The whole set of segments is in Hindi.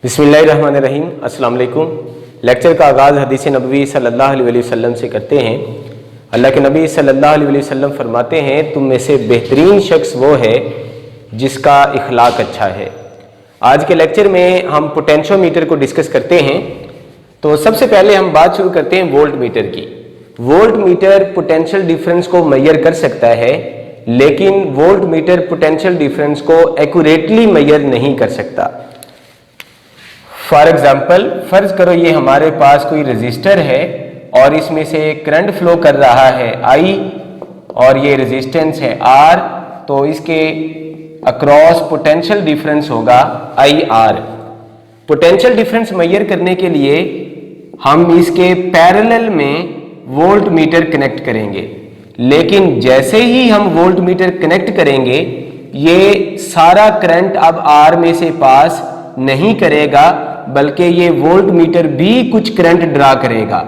बिस्मिल्लाहिर्रहमानिर्रहीम। अस्सलाम वालेकुम। लेक्चर का आगाज़ हदीस नबवी सल्लल्लाहु अलैहि वसल्लम से करते हैं। अल्लाह के नबी सल्लल्लाहु अलैहि वसल्लम फरमाते हैं, तुम में से बेहतरीन शख्स वो है जिसका इखलाक अच्छा है। आज के लेक्चर में हम पोटेंशियोमीटर को डिस्कस करते हैं। तो सबसे पहले हम बात शुरू करते हैं वोल्ट मीटर की। वोल्ट मीटर पोटेंशियल डिफरेंस को मेजर कर सकता है, लेकिन वोल्ट मीटर पोटेंशियल डिफरेंस को एक्यूरेटली मेजर नहीं कर सकता। फॉर एग्जाम्पल, फर्ज करो ये हमारे पास कोई रजिस्टर है और इसमें से करंट फ्लो कर रहा है I और ये रेजिस्टेंस है R, तो इसके अक्रॉस पोटेंशियल डिफरेंस होगा IR। पोटेंशियल डिफरेंस मेजर करने के लिए हम इसके पैरेलल में वोल्ट मीटर कनेक्ट करेंगे, लेकिन जैसे ही हम वोल्ट मीटर कनेक्ट करेंगे ये सारा करंट अब R में से पास नहीं करेगा, बल्कि ये वोल्ट मीटर भी कुछ करंट ड्रा करेगा।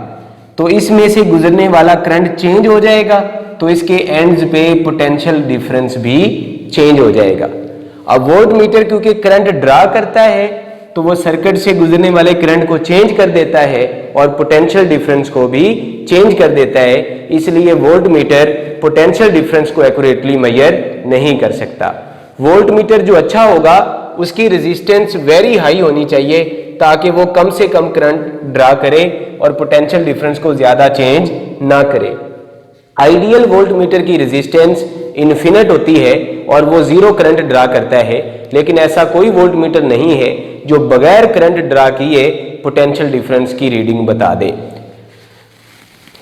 तो इसमें से गुजरने वाला करंट चेंज हो जाएगा, तो इसके एंड्स पे पोटेंशियल डिफरेंस भी चेंज हो जाएगा। अब वोल्ट मीटर क्योंकि करंट ड्रा करता है तो वो सर्किट से गुजरने वाले करंट को चेंज कर देता है और पोटेंशियल डिफरेंस को भी चेंज कर देता है। इसलिए वोल्ट मीटर पोटेंशियल डिफरेंस को एक्यूरेटली मेजर नहीं कर सकता। वोल्ट मीटर जो अच्छा होगा उसकी रेजिस्टेंस वेरी हाई होनी चाहिए ताकि वो कम से कम करंट ड्रा करे और पोटेंशियल डिफरेंस को ज्यादा चेंज ना करे। आइडियल वोल्ट मीटर की रेजिस्टेंस इन्फिनिट होती है और वो जीरो करंट ड्रा करता है, लेकिन ऐसा कोई वोल्ट मीटर नहीं है जो बगैर करंट ड्रा किए पोटेंशियल डिफरेंस की रीडिंग बता दे।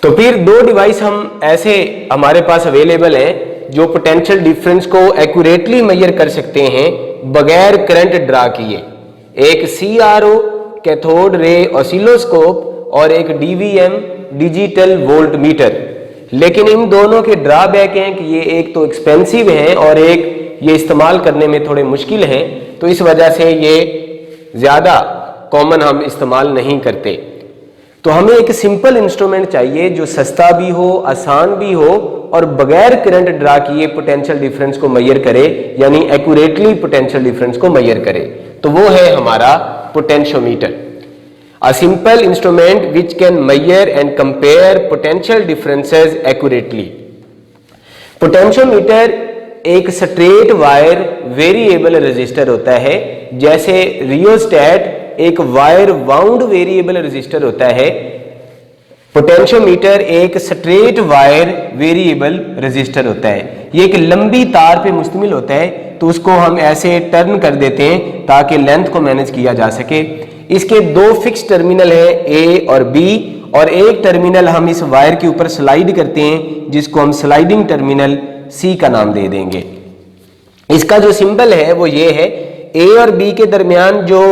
तो फिर दो डिवाइस हम ऐसे हमारे पास अवेलेबल हैं जो पोटेंशियल डिफरेंस को एक्यूरेटली मेजर कर सकते हैं बगैर करंट ड्रा किए। एक CRO कैथोड रे ऑसिलोस्कोप और एक DVM डिजिटल वोल्ट मीटर। लेकिन इन दोनों के ड्रॉबैक हैं कि ये एक तो एक्सपेंसिव हैं और एक ये इस्तेमाल करने में थोड़े मुश्किल हैं, तो इस वजह से ये ज़्यादा कॉमन हम इस्तेमाल नहीं करते। तो हमें एक सिंपल इंस्ट्रूमेंट चाहिए जो सस्ता भी हो, आसान भी हो और बगैर करंट ड्रा किए पोटेंशियल डिफरेंस को मेजर करे, यानी एक्यूरेटली पोटेंशियल डिफरेंस को मेजर करे। तो वो है हमारा potentiometer, a simple instrument which can measure and compare potential differences accurately. Potentiometer एक स्ट्रेट वायर वेरिएबल रेजिस्टर होता है, जैसे रियोस्टेट एक वायर वाउंड वेरिएबल रेजिस्टर होता है। पोटेंशियोमीटर एक स्ट्रेट वायर वेरिएबल रेजिस्टर होता है। ये एक लंबी तार पे मुश्तमिल होता है, तो उसको हम ऐसे टर्न कर देते हैं ताकि लेंथ को मैनेज किया जा सके। इसके दो फिक्स टर्मिनल हैं A और B, और एक टर्मिनल हम इस वायर के ऊपर स्लाइड करते हैं जिसको हम स्लाइडिंग टर्मिनल C का नाम दे देंगे। इसका जो सिंबल है वो ये है। A और B के दरमियान जो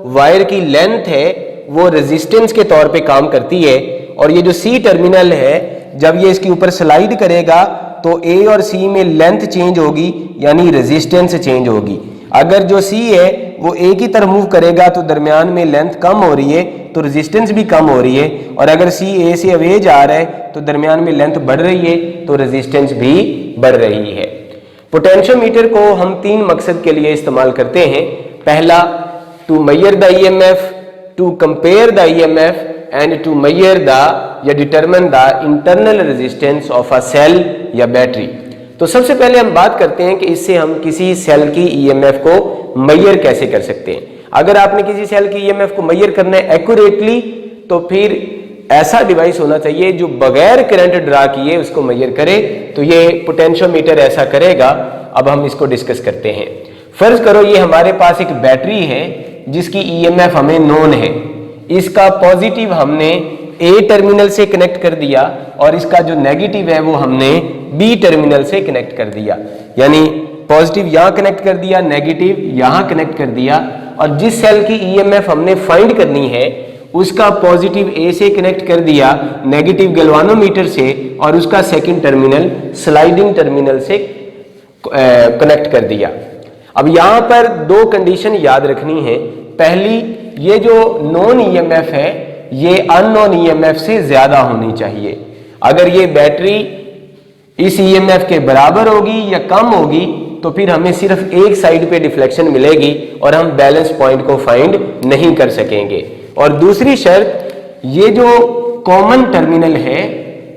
वायर की लेंथ है वो रेजिस्टेंस के तौर पे काम करती है, और ये जो C टर्मिनल है जब ये इसके ऊपर स्लाइड करेगा तो A और C में लेंथ चेंज होगी, यानी रेजिस्टेंस चेंज होगी। अगर जो C है वो A की तरफ मूव करेगा तो दरमियान में लेंथ कम हो रही है, तो रेजिस्टेंस भी कम हो रही है, और अगर C A से अवे जा रहा है तो दरमियान में लेंथ बढ़ रही है, तो रेजिस्टेंस भी बढ़ रही है। पोटेंशियोमीटर को हम तीन मकसद के लिए इस्तेमाल करते हैं। पहला, to measure the EMF, to compare the EMF and to measure the या determine the internal resistance of a cell या बैटरी। तो सबसे पहले हम बात करते हैं कि इससे हम किसी सेल की EMF को मेजर कैसे कर सकते हैं। अगर आपने किसी सेल की EMF को मेजर करना है एक्यूरेटली, तो फिर ऐसा डिवाइस होना चाहिए जो बगैर करंट ड्रा किए उसको मेजर करे। तो ये पोटेंशियोमीटर ऐसा करेगा। अब हम इसको डिस्कस करते हैं। फर्ज करो ये हमारे पास एक बैटरी है जिसकी EMF हमें नोन है। इसका पॉजिटिव हमने A टर्मिनल से कनेक्ट कर दिया और इसका जो नेगेटिव है वो हमने B टर्मिनल से कनेक्ट कर दिया, यानी पॉजिटिव यहां कनेक्ट कर दिया, नेगेटिव यहां कनेक्ट कर दिया। और जिस सेल की EMF हमने फाइंड करनी है उसका पॉजिटिव A से कनेक्ट कर दिया नेगेटिव गैल्वानोमीटर से, और उसका सेकंड टर्मिनल स्लाइडिंग टर्मिनल से कनेक्ट कर दिया। अब यहां पर दो कंडीशन याद रखनी है। पहली, ये जो नॉन EMF है ये अननोन EMF से ज्यादा होनी चाहिए। अगर ये बैटरी इस EMF के बराबर होगी या कम होगी तो फिर हमें सिर्फ एक साइड पे डिफ्लेक्शन मिलेगी और हम बैलेंस पॉइंट को फाइंड नहीं कर सकेंगे। और दूसरी शर्त, ये जो कॉमन टर्मिनल है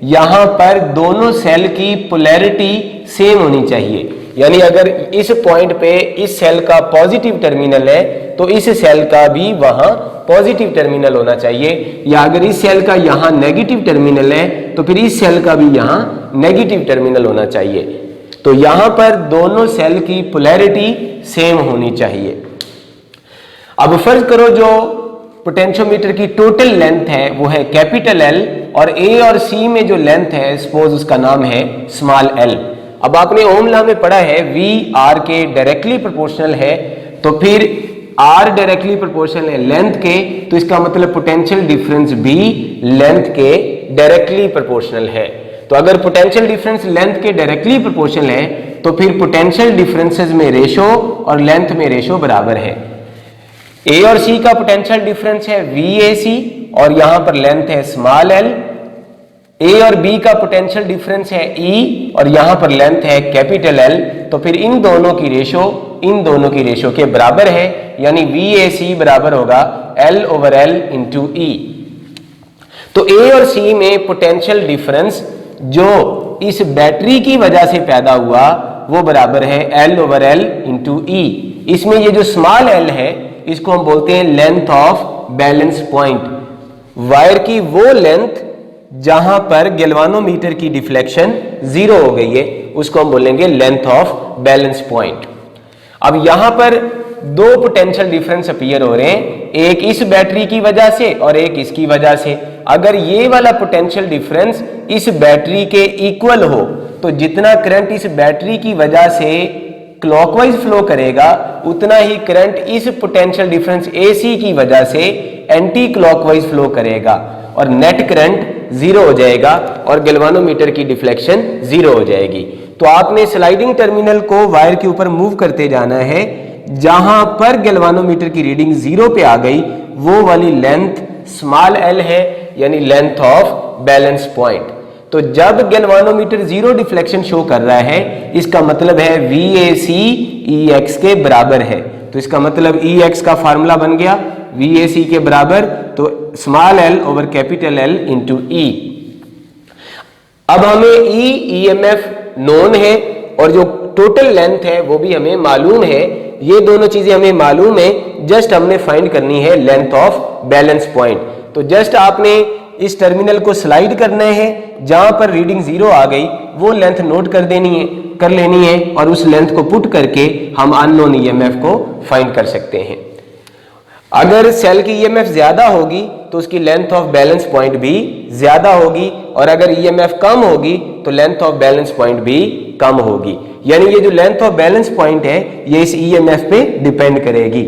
यहां पर दोनों सेल की पोलैरिटी सेम होनी चाहिए। यानी अगर इस पॉइंट पे इस सेल का पॉजिटिव टर्मिनल है तो इस सेल का भी वहां पॉजिटिव टर्मिनल होना चाहिए, या अगर इस सेल का यहां नेगेटिव टर्मिनल है तो फिर इस सेल का भी यहां नेगेटिव टर्मिनल होना चाहिए। तो यहां पर दोनों सेल की पोलैरिटी सेम होनी चाहिए। अब फर्ज करो जो पोटेंशियोमीटर की टोटल लेंथ है वो है कैपिटल एल और ए और सी में जो लेंथ है सपोज उसका नाम है स्मॉल एल। अब आपने ओम लॉ में पढ़ा है V R के डायरेक्टली प्रोपोर्शनल है, तो फिर R डायरेक्टली प्रोपोर्शनल है लेंथ के, तो इसका मतलब पोटेंशियल डिफरेंस भी लेंथ के डायरेक्टली प्रोपोर्शनल है। तो अगर पोटेंशियल डिफरेंस लेंथ के डायरेक्टली प्रोपोर्शनल है तो फिर पोटेंशियल डिफरेंसेस में रेशो और लेंथ में रेशो बराबर है। ए और सी का पोटेंशियल डिफरेंस है VAC और यहां पर लेंथ है स्मॉल l। ए और बी का पोटेंशियल डिफरेंस है E और यहां पर लेंथ है कैपिटल L। तो फिर इन दोनों की रेशो के बराबर है, यानी VAC बराबर होगा L/L इंटू E। तो ए और सी में पोटेंशियल डिफरेंस जो इस बैटरी की वजह से पैदा हुआ वो बराबर है L/L इंटू E। इसमें ये जो स्मॉल l है इसको हम बोलते हैं length of balance point. Wire की वो लेंथ जहां पर गैल्वानोमीटर की डिफ्लेक्शन 0 हो गई है उसको हम बोलेंगे लेंथ ऑफ बैलेंस पॉइंट। अब यहां पर दो पोटेंशियल डिफरेंस अपीयर हो रहे हैं, एक इस बैटरी की वजह से और एक इसकी वजह से। अगर ये वाला पोटेंशियल डिफरेंस इस बैटरी के इक्वल हो तो जितना करंट इस बैटरी की वजह से क्लॉकवाइज फ्लो करेगा उतना ही करंट इस पोटेंशियल डिफरेंस AC की वजह से एंटी क्लॉकवाइज फ्लो करेगा और नेट करंट 0 हो जाएगा और गैल्वानोमीटर की डिफ्लेक्शन 0 हो जाएगी। तो आपने स्लाइडिंग टर्मिनल को वायर के ऊपर मूव करते जाना है, जहां पर गैल्वानोमीटर की रीडिंग 0 पे आ गई वो वाली लेंथ स्मॉल l है, यानी लेंथ ऑफ बैलेंस पॉइंट। तो जब गैल्वानोमीटर 0 डिफ्लेक्शन शो कर रहा है इसका मतलब है VAC EX के बराबर है। तो इसका मतलब EX का फार्मूला बन गया VAC के बराबर, तो small l over capital L into E। अब हमें EMF नोन है और जो टोटल लेंथ है वो भी हमें मालूम है। ये दोनों चीजें हमें मालूम है, जस्ट हमने फाइंड करनी है लेंथ ऑफ बैलेंस पॉइंट। तो जस्ट आपने इस टर्मिनल को स्लाइड करना है, जहां पर रीडिंग 0 आ गई वो लेंथ नोट कर लेनी है और उस लेंथ को पुट करके हम अननोन EMF को फाइंड कर सकते हैं। अगर सेल की EMF ज्यादा होगी तो उसकी लेंथ ऑफ बैलेंस पॉइंट भी ज्यादा होगी, और अगर EMF कम होगी तो लेंथ ऑफ बैलेंस पॉइंट भी कम होगी। यानी ये जो लेंथ ऑफ बैलेंस पॉइंट है ये इस EMF पे डिपेंड करेगी।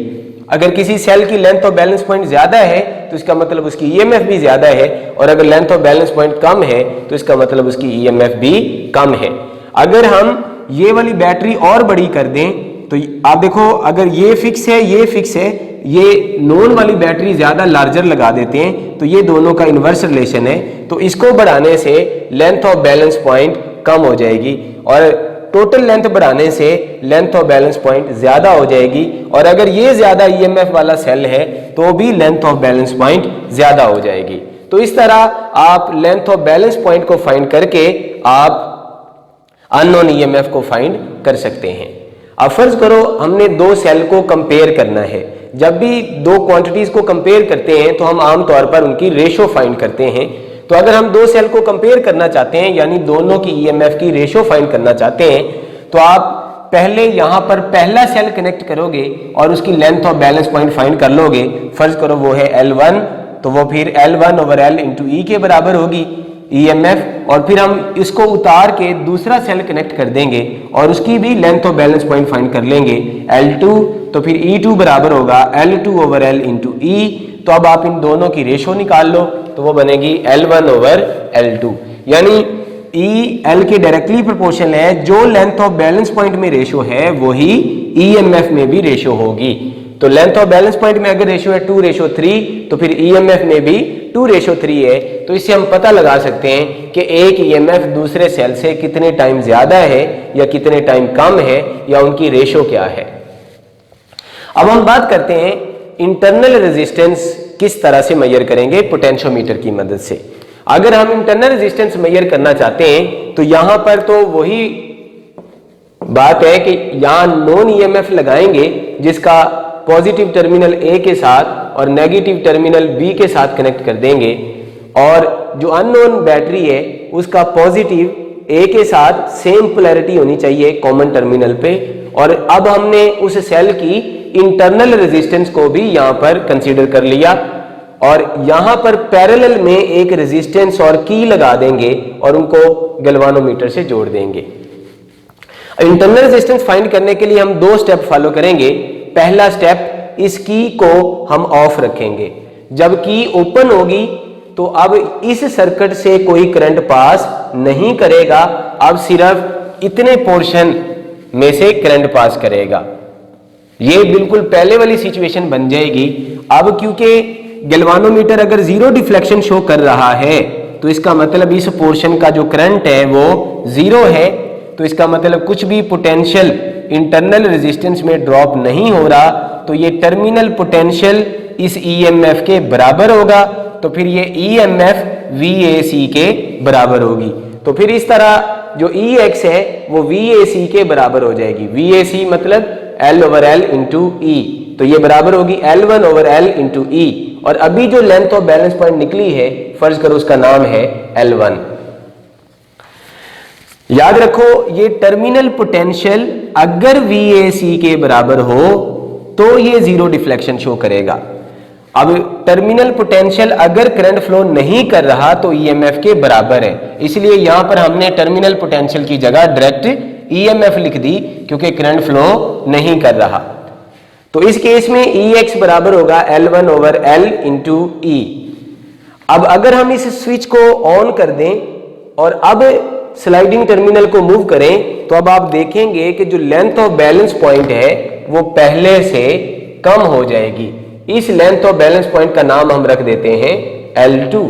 अगर किसी सेल की लेंथ ऑफ बैलेंस पॉइंट ज्यादा है तो इसका मतलब उसकी EMF भी ज्यादा है, और अगर लेंथ ऑफ बैलेंस पॉइंट कम है तो इसका मतलब उसकी EMF भी कम है। अगर हम ये वाली बैटरी और बड़ी कर दें तो आप देखो, अगर ये फिक्स है ये फिक्स है, ये नोन वाली बैटरी ज्यादा लार्जर लगा देते हैं तो ये दोनों का इनवर्स रिलेशन है। तो इसको बढ़ाने से लेंथ ऑफ बैलेंस पॉइंट कम हो जाएगी और टोटल लेंथ बढ़ाने से लेंथ ऑफ बैलेंस पॉइंट ज्यादा हो जाएगी, और अगर ये ज्यादा EMF वाला सेल है तो भी लेंथ ऑफ बैलेंस पॉइंट ज्यादा हो जाएगी। तो इस तरह आप लेंथ ऑफ बैलेंस पॉइंट को फाइंड करके आप अननोन EMF को फाइंड कर सकते हैं। अब फर्ज करो हमने दो सेल को कंपेयर करना है। जब भी दो क्वांटिटीज को कंपेयर करते हैं तो हम आमतौर पर उनकी रेशो फाइंड करते हैं। तो अगर हम दो सेल को कंपेयर करना चाहते हैं, यानी दोनों की EMF की रेशो फाइंड करना चाहते हैं, तो आप पहले यहां पर पहला सेल कनेक्ट करोगे और उसकी length of balance point find कर लोगे। फर्ज करो वो है L1, तो वो फिर L1/L इंटू E के बराबर होगी EMF, और फिर हम इसको उतार के दूसरा सेल कनेक्ट कर देंगे और उसकी भी length of balance point find कर लेंगे L2, तो फिर E2 बराबर होगा L2/L इंटू E। तो अब आप इन दोनों की रेशो निकाल लो तो वो बनेगी L1/L2, यानी E L के डायरेक्टली प्रोपोर्शनल है। जो लेंथ ऑफ बैलेंस पॉइंट में रेशो है वही EMF में भी रेशो होगी। तो लेंथ ऑफ बैलेंस पॉइंट में अगर रेशो है 2:3 तो फिर EMF में भी 2:3 है, तो इससे हम पता लगा सकते हैं कि एक ईएमएफ दूसरे सेल से कितने टाइम ज्यादा है या कितने टाइम कम है या उनकी रेशो क्या है। अब हम बात करते हैं इंटरनल रेजिस्टेंस किस तरह से मेजर करेंगे पोटेंशियोमीटर की मदद से। अगर हम इंटरनल रेजिस्टेंस मेजर करना चाहते हैं तो यहां पर तो वही बात है कि यहां नॉन ईएमएफ लगाएंगे जिसका पॉजिटिव टर्मिनल ए के साथ और नेगेटिव टर्मिनल बी के साथ कनेक्ट कर देंगे, और जो अननोन बैटरी है उसका पॉजिटिव ए के साथ सेम पोलैरिटी होनी चाहिए कॉमन टर्मिनल पे। और अब हमने उस सेल की इंटरनल रेजिस्टेंस को भी यहां पर कंसीडर कर लिया और यहां पर पैरेलल में एक रेजिस्टेंस और की लगा देंगे और उनको गैल्वानोमीटर से जोड़ देंगे। इंटरनल रेजिस्टेंस फाइंड करने के लिए हम दो स्टेप फॉलो करेंगे। पहला स्टेप, इस की को हम ऑफ रखेंगे। जब की ओपन होगी तो अब इस सर्किट से कोई करंट पास नहीं करेगा, अब सिर्फ इतने पोर्शन में से करंट पास करेगा। ये बिल्कुल पहले वाली सिचुएशन बन जाएगी। अब क्योंकि गैल्वानोमीटर अगर जीरो डिफ्लेक्शन शो कर रहा है तो इसका मतलब इस पोर्शन का जो करंट है वो जीरो है, तो इसका मतलब कुछ भी पोटेंशियल इंटरनल रेजिस्टेंस में ड्रॉप नहीं हो रहा, तो ये टर्मिनल पोटेंशियल इस ईएमएफ के बराबर होगा, तो फिर ये ईएमएफ वीएसी के बराबर होगी। तो फिर इस तरह जो ईएक्स है वो वीएसी के बराबर हो जाएगी। वीएसी मतलब L/L इंटू ई, तो ये बराबर होगी L1/L इंटू ई। और अभी जो लेंथ ऑफ बैलेंस पॉइंट निकली है फर्ज करो उसका नाम है L1। याद रखो ये टर्मिनल पोटेंशियल अगर VAC के बराबर हो तो ये जीरो डिफ्लेक्शन शो करेगा। अब टर्मिनल पोटेंशियल अगर करंट फ्लो नहीं कर रहा तो ईएमएफ के बराबर है, इसलिए यहां पर हमने टर्मिनल पोटेंशियल की जगह डायरेक्ट ईएमएफ लिख दी क्योंकि करंट फ्लो नहीं कर रहा। तो इस केस में EX बराबर होगा L1/L इंटू ई। अब अगर हम इस स्विच को ऑन कर दें और अब स्लाइडिंग टर्मिनल को मूव करें तो अब आप देखेंगे कि जो लेंथ ऑफ बैलेंस पॉइंट है वो पहले से कम हो जाएगी। इस लेंथ ऑफ बैलेंस पॉइंट का नाम हम रख देते हैं L2।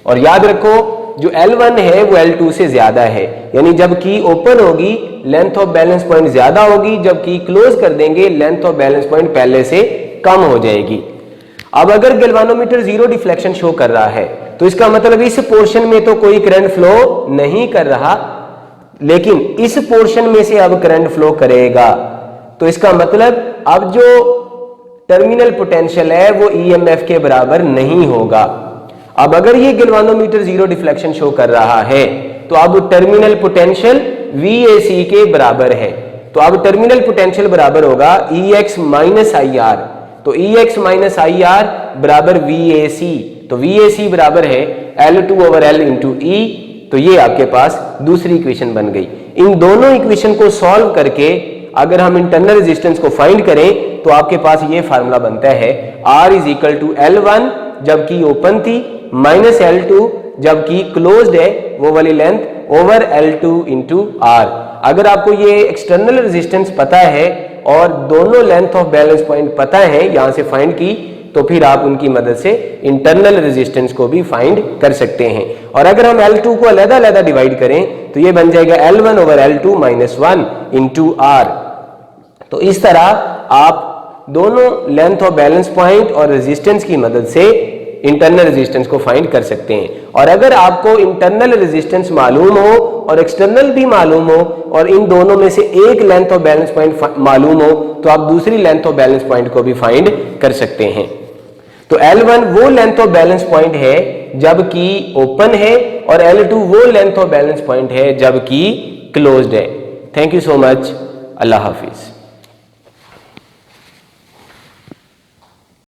और याद रखो जो L1 है वो L2 से ज्यादा है, यानी जब की ओपन होगी लेंथ ऑफ बैलेंस पॉइंट ज्यादा होगी, जब की क्लोज कर देंगे लेंथ ऑफ बैलेंस पॉइंट पहले से कम हो जाएगी। अब अगर गैल्वानोमीटर जीरो डिफ्लेक्शन शो कर रहा है तो इसका मतलब इस पोर्शन में तो कोई करंट फ्लो नहीं कर रहा, लेकिन इस पोर्शन में से अब करंट फ्लो करेगा, तो इसका मतलब अब जो टर्मिनल पोटेंशियल है वो ईएमएफ के बराबर नहीं होगा। अब अगर ये गैल्वानोमीटर जीरो डिफ्लेक्शन शो कर रहा है तो अब टर्मिनल पोटेंशियल VAC के बराबर है, तो अब टर्मिनल पोटेंशियल बराबर होगा EX माइनस IR। तो EX माइनस IR बराबर VAC, तो VAC बराबर है L2/L इंटू ई। तो ये आपके पास दूसरी इक्वेशन बन गई। इन दोनों इक्वेशन को सॉल्व करके अगर हम इंटरनल रेजिस्टेंस को फाइंड करें तो आपके पास ये फार्मूला बनता है R is equal to L1 जबकि ओपन थी माइनस L2 जबकि क्लोज्ड है वो वाली length over L2 into R। अगर आपको ये एक्सटर्नल रेजिस्टेंस पता है और दोनों लेंथ ऑफ बैलेंस पॉइंट पता है यहां से फाइंड की, तो फिर आप उनकी मदद से इंटरनल रेजिस्टेंस को भी फाइंड कर सकते हैं। और अगर हम L2 को अलग-अलग डिवाइड करें तो ये बन जाएगा L1/L2 माइनस 1 इंटू R। तो इस तरह आप दोनों लेंथ ऑफ बैलेंस पॉइंट और रेजिस्टेंस की मदद से इंटरनल रेजिस्टेंस को फाइंड कर सकते हैं। और अगर आपको इंटरनल रेजिस्टेंस मालूम हो और एक्सटर्नल भी मालूम हो और इन दोनों में से एक लेंथ ऑफ बैलेंस पॉइंट मालूम हो तो आप दूसरी लेंथ ऑफ बैलेंस पॉइंट को भी फाइंड कर सकते हैं। तो L1 वो लेंथ ऑफ बैलेंस पॉइंट है जबकि ओपन है और L2 वो लेंथ ऑफ बैलेंस पॉइंट है जबकि क्लोज्ड है। Thank you so much. Allah Hafiz.